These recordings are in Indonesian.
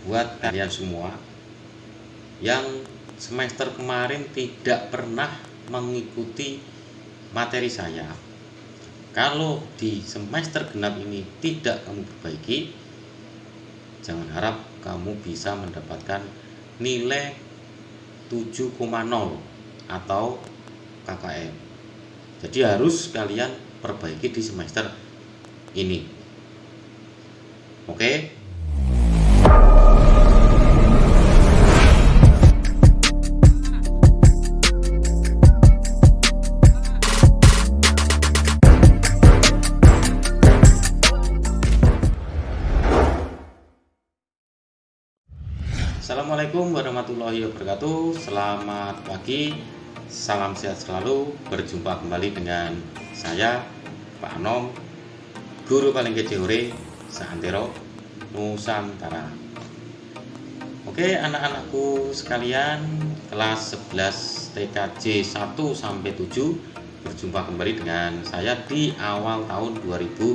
buat kalian semua yang semester kemarin tidak pernah mengikuti materi saya. Kalau di semester genap ini tidak kamu perbaiki, jangan harap kamu bisa mendapatkan nilai 7,0 atau KKM. Jadi harus kalian perbaiki di semester ini. Oke? Assalamualaikum warahmatullahi wabarakatuh. Selamat pagi, salam sehat selalu. Berjumpa kembali dengan saya, Pak Anom, guru paling kece Seantero Nusantara. Oke, anak-anakku sekalian, kelas 11 TKJ 1 sampai 7, berjumpa kembali dengan saya di awal tahun 2021.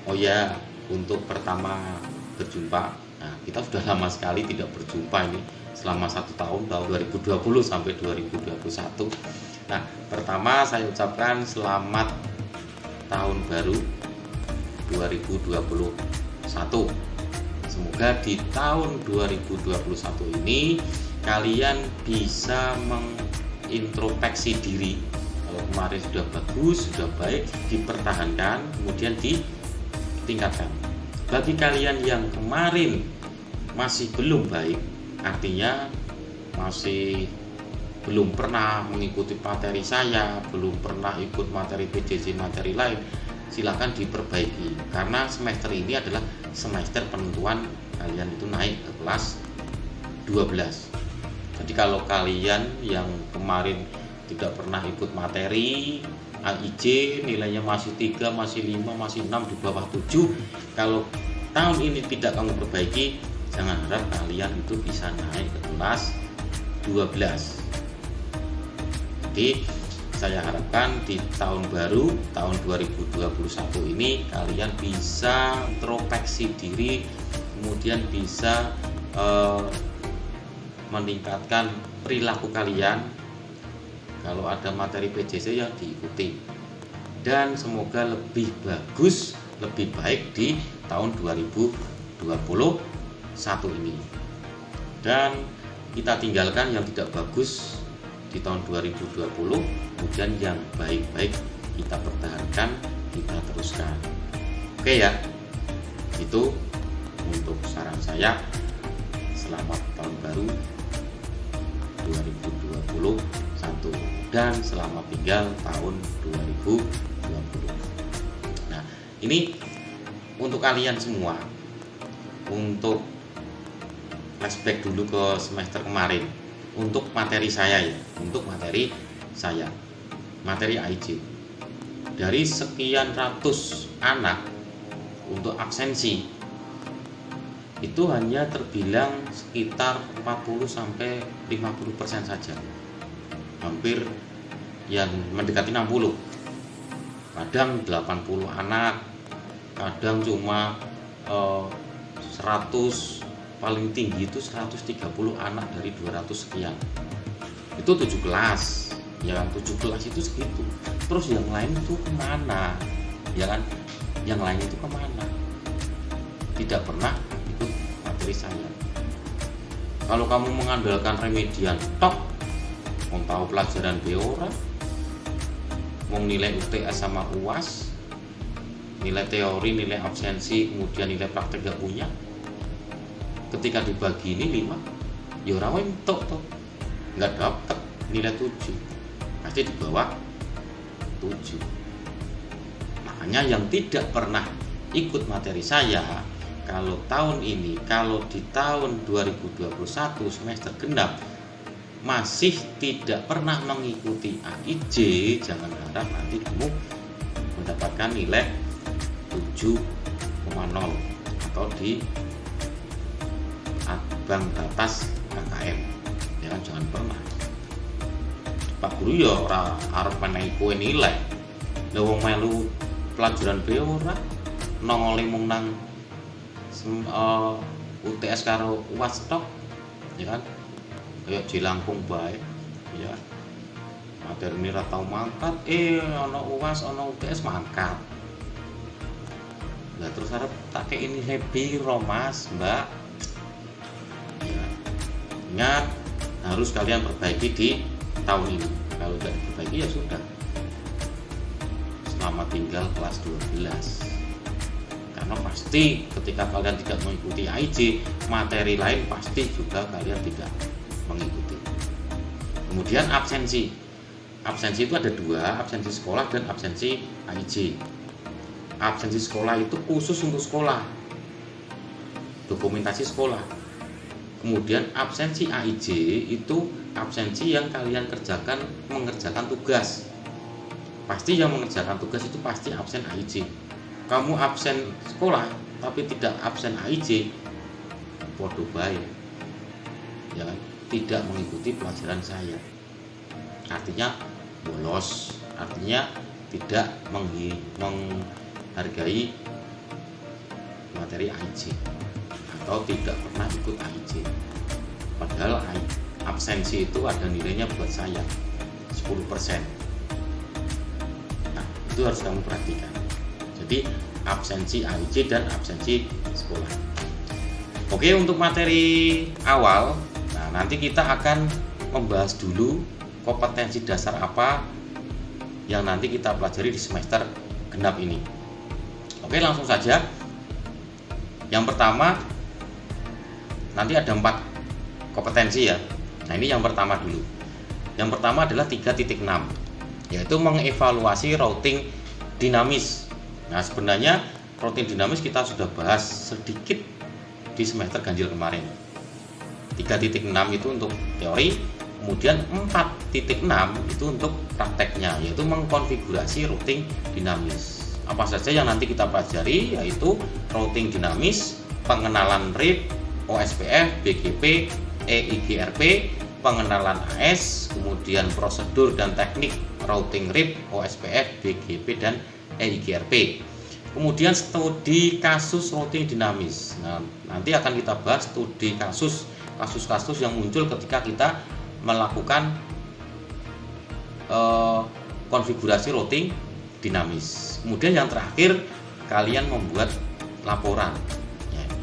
Oh ya, untuk pertama berjumpa, nah kita sudah lama sekali tidak berjumpa ini selama 1 tahun 2020 sampai 2021. Nah, pertama saya ucapkan selamat tahun baru 2021. Semoga di tahun 2021 ini kalian bisa mengintrospeksi diri. Kalau kemarin sudah bagus, sudah baik, dipertahankan, kemudian ditingkatkan. Bagi kalian yang kemarin masih belum baik, artinya masih belum pernah mengikuti materi saya, belum pernah ikut materi PJJ, materi lain, silakan diperbaiki. Karena semester ini adalah semester penentuan kalian itu naik ke kelas 12. Jadi kalau kalian yang kemarin tidak pernah ikut materi AIJ, nilainya masih 3, masih 5, masih 6, di bawah 7. Kalau tahun ini tidak kamu perbaiki, jangan harap kalian itu bisa naik ke kelas 12. Jadi saya harapkan di tahun baru, tahun 2021 ini kalian bisa introspeksi diri, kemudian bisa meningkatkan perilaku kalian. Kalau ada materi PJJ yang diikuti, dan semoga lebih bagus, lebih baik di tahun 2021 ini, dan kita tinggalkan yang tidak bagus di tahun 2020, kemudian yang baik-baik kita pertahankan, kita teruskan. Oke ya, itu untuk saran saya. Selamat tahun baru 2021 dan selamat tinggal tahun 2020. Nah, ini untuk kalian semua, untuk flashback dulu ke semester kemarin, untuk materi saya ya, untuk materi saya, materi AIJ. Dari sekian ratus anak untuk absensi itu hanya terbilang sekitar 40-50% saja. Hampir yang mendekati 60. Kadang 80 anak, kadang cuma 100, paling tinggi itu 130 anak dari 200 sekian. Itu 7 kelas. Ya kan, 7 kelas itu segitu. Terus yang lain itu kemana? Ya kan, yang lain itu kemana? Tidak pernah ikut materi saya. Kalau kamu mengandalkan remedian tok, mau tahu pelajaran beora, mau nilai UTS sama UAS, nilai teori, nilai absensi, kemudian nilai praktek gak punya, ketika dibagi ini 5, ya orang entuk tuh nggak dapat nilai 7, pasti di bawah 7. Makanya yang tidak pernah ikut materi saya, kalau tahun ini, kalau di tahun 2021 semester genap masih tidak pernah mengikuti AIJ, jangan harap nanti kamu mendapatkan nilai 7,0 atau di ambang batas KKM. Ya kan, jangan pernah. Pak Guru ya ora arep menehi kowe nilai. Lah wong melu pelajaran be ora nongole mung nang UTS karo UAS tok ya kan, kayak Jelangkung baik ya, materi ini tau mangkat, ono UAS ono UTS mangkat. Nah terus harap tak kayak ini happy Mas Mbak ya. Ingat harus kalian perbaiki di tahun ini, kalau tidak diperbaiki ya sudah, selamat tinggal kelas 12. Karena pasti ketika kalian tidak mengikuti AIJ, materi lain pasti juga kalian tidak mengikuti. Kemudian absensi itu ada dua, absensi sekolah dan absensi AIJ. Absensi sekolah itu khusus untuk sekolah, dokumentasi sekolah. Kemudian absensi AIJ itu absensi yang kalian mengerjakan tugas. Pasti yang mengerjakan tugas itu pasti absen AIJ. Kamu absen sekolah tapi tidak absen AIJ, podo bae ya, tidak mengikuti pelajaran saya, artinya bolos, artinya tidak menghargai materi AIJ atau tidak pernah ikut AIJ. Padahal absensi itu ada nilainya buat saya 10%. Nah itu harus kamu perhatikan. Jadi absensi AIJ dan absensi sekolah. Oke, untuk materi awal, nah nanti kita akan membahas dulu kompetensi dasar apa yang nanti kita pelajari di semester genap ini. Oke, langsung saja. Yang pertama, nanti ada 4 kompetensi ya. Nah ini yang pertama dulu. Yang pertama adalah 3.6, yaitu mengevaluasi routing dinamis. Nah sebenarnya routing dinamis kita sudah bahas sedikit di semester ganjil kemarin. 3.6 itu untuk teori, kemudian 4.6 itu untuk prakteknya, yaitu mengkonfigurasi routing dinamis. Apa saja yang nanti kita pelajari, yaitu routing dinamis, pengenalan RIP, OSPF, BGP, EIGRP, pengenalan AS, kemudian prosedur dan teknik routing RIP, OSPF, BGP, dan EIGRP. Kemudian studi kasus routing dinamis. Nah, nanti akan kita bahas studi kasus-kasus yang muncul ketika kita melakukan konfigurasi routing dinamis. Kemudian yang terakhir, kalian membuat laporan.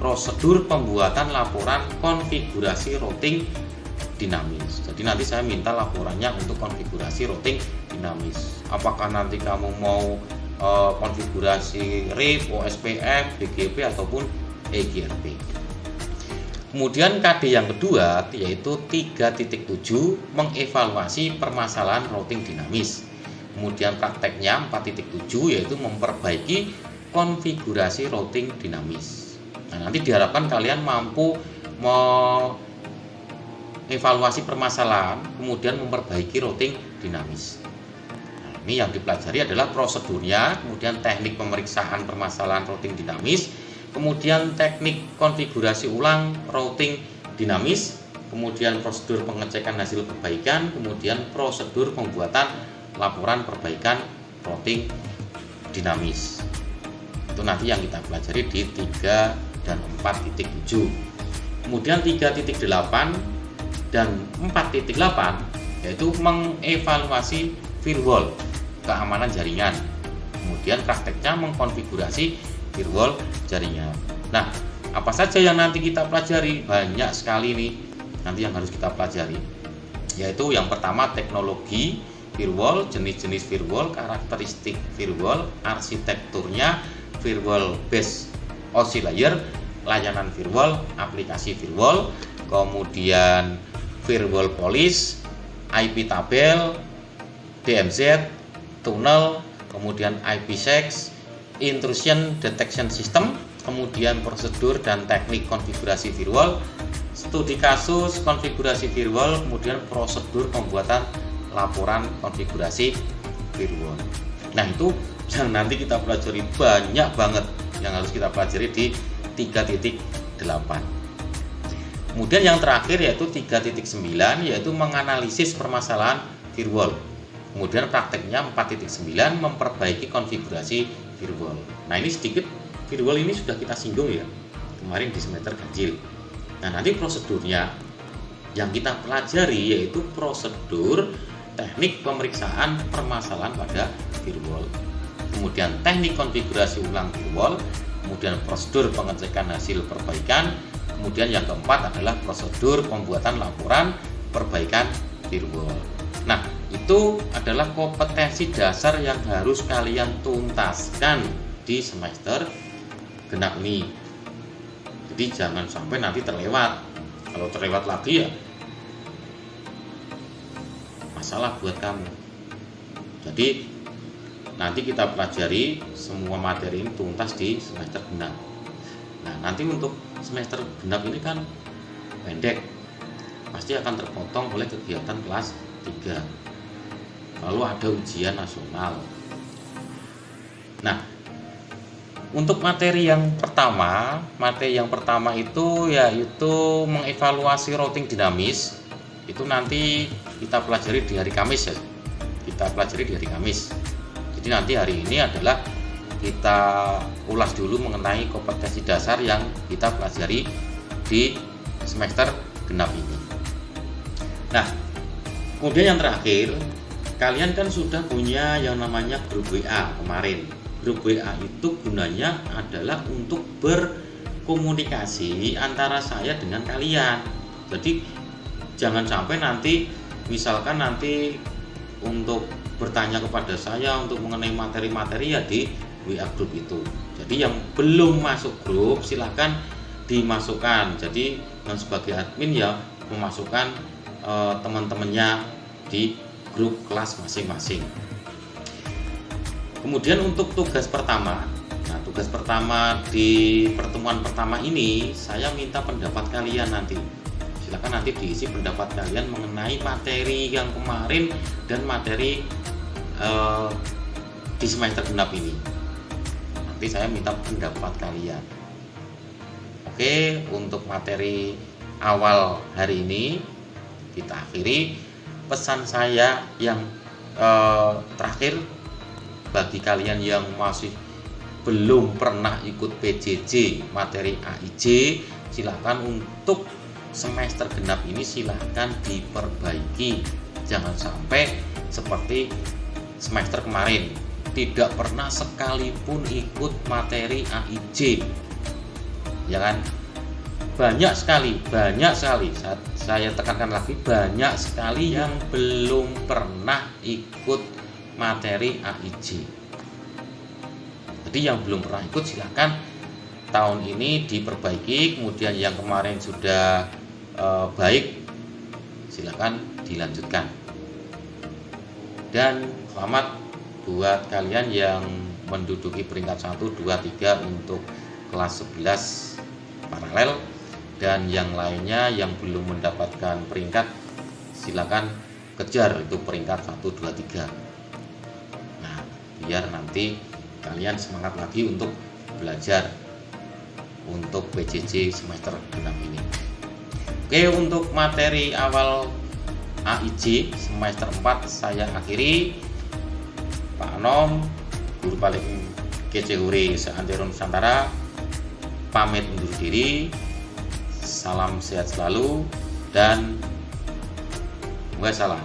Prosedur pembuatan laporan konfigurasi routing dinamis. Jadi nanti saya minta laporannya untuk konfigurasi routing dinamis. Apakah nanti kamu mau konfigurasi RIP, OSPF, BGP ataupun EIGRP. Kemudian KD yang kedua yaitu 3.7 mengevaluasi permasalahan routing dinamis. Kemudian prakteknya 4.7 yaitu memperbaiki konfigurasi routing dinamis. Nah, nanti diharapkan kalian mampu mengevaluasi permasalahan kemudian memperbaiki routing dinamis. Ini yang dipelajari adalah prosedurnya, kemudian teknik pemeriksaan permasalahan routing dinamis, kemudian teknik konfigurasi ulang routing dinamis, kemudian prosedur pengecekan hasil perbaikan, kemudian prosedur pembuatan laporan perbaikan routing dinamis. Itu nanti yang kita pelajari di 3 dan 4.7. Kemudian 3.8 dan 4.8 yaitu mengevaluasi firewall, keamanan jaringan. Kemudian prakteknya mengkonfigurasi firewall jaringan. Nah, apa saja yang nanti kita pelajari? Banyak sekali nih nanti yang harus kita pelajari. Yaitu yang pertama teknologi firewall, jenis-jenis firewall, karakteristik firewall, arsitekturnya, firewall base OSI layer, layanan firewall, aplikasi firewall, kemudian firewall policy, IP tabel, DMZ, tunnel, kemudian IPsec, intrusion detection system, kemudian prosedur dan teknik konfigurasi firewall, studi kasus konfigurasi firewall, kemudian prosedur pembuatan laporan konfigurasi firewall. Nah itu yang nanti kita pelajari, banyak banget yang harus kita pelajari di 3.8. Kemudian yang terakhir yaitu 3.9 yaitu menganalisis permasalahan firewall. Kemudian prakteknya 4.9 memperbaiki konfigurasi firewall. Nah ini sedikit firewall ini sudah kita singgung ya. kemarin di semester ganjil. Nah, nanti prosedurnya yang kita pelajari yaitu prosedur teknik pemeriksaan permasalahan pada firewall, kemudian teknik konfigurasi ulang firewall, kemudian prosedur pengecekan hasil perbaikan, kemudian yang keempat adalah prosedur pembuatan laporan perbaikan firewall. Nah, itu adalah kompetensi dasar yang harus kalian tuntaskan di semester genap ini. Jadi jangan sampai nanti terlewat. Kalau terlewat lagi ya masalah buat kamu. Jadi nanti kita pelajari semua materi ini tuntas di semester genap. Nah, nanti untuk semester genap ini kan pendek, pasti akan terpotong oleh kegiatan kelas 3. Lalu ada ujian nasional. Nah, untuk materi yang pertama itu yaitu mengevaluasi routing dinamis. Itu nanti kita pelajari di hari Kamis ya. Kita pelajari di hari Kamis. Jadi nanti hari ini adalah kita ulas dulu mengenai kompetensi dasar yang kita pelajari di semester genap ini. Nah, kemudian yang terakhir, kalian kan sudah punya yang namanya grup WA kemarin. Grup WA itu gunanya adalah untuk berkomunikasi antara saya dengan kalian. Jadi jangan sampai nanti misalkan nanti untuk bertanya kepada saya untuk mengenai materi-materi ya di WA grup itu. Jadi yang belum masuk grup silahkan dimasukkan. Jadi yang sebagai admin ya memasukkan teman-temannya di grup kelas masing-masing. Kemudian untuk tugas pertama. Nah, tugas pertama di pertemuan pertama ini saya minta pendapat kalian nanti. Silakan nanti diisi pendapat kalian mengenai materi yang kemarin dan materi di semester genap ini. Nanti saya minta pendapat kalian. Oke, untuk materi awal hari ini kita akhiri. Pesan saya yang terakhir bagi kalian yang masih belum pernah ikut PJJ materi AIJ, silakan untuk semester genap ini silakan diperbaiki. Jangan sampai seperti semester kemarin tidak pernah sekalipun ikut materi AIJ, ya kan? Banyak sekali saya tekankan lagi, banyak sekali yang belum pernah ikut materi AIJ. Jadi yang belum pernah ikut silakan tahun ini diperbaiki, kemudian yang kemarin sudah baik silakan dilanjutkan. Dan selamat buat kalian yang menduduki peringkat 1, 2, 3 untuk kelas 11 paralel, dan yang lainnya yang belum mendapatkan peringkat silakan kejar itu peringkat 1, 2, 3. Nah, biar nanti kalian semangat lagi untuk belajar untuk PJJ semester genap ini. Oke, untuk materi awal AIJ semester 4 saya akhiri. Pak Anom, guru paling kece hore seantero Nusantara, pamit undur diri. Salam sehat selalu dan wassalam.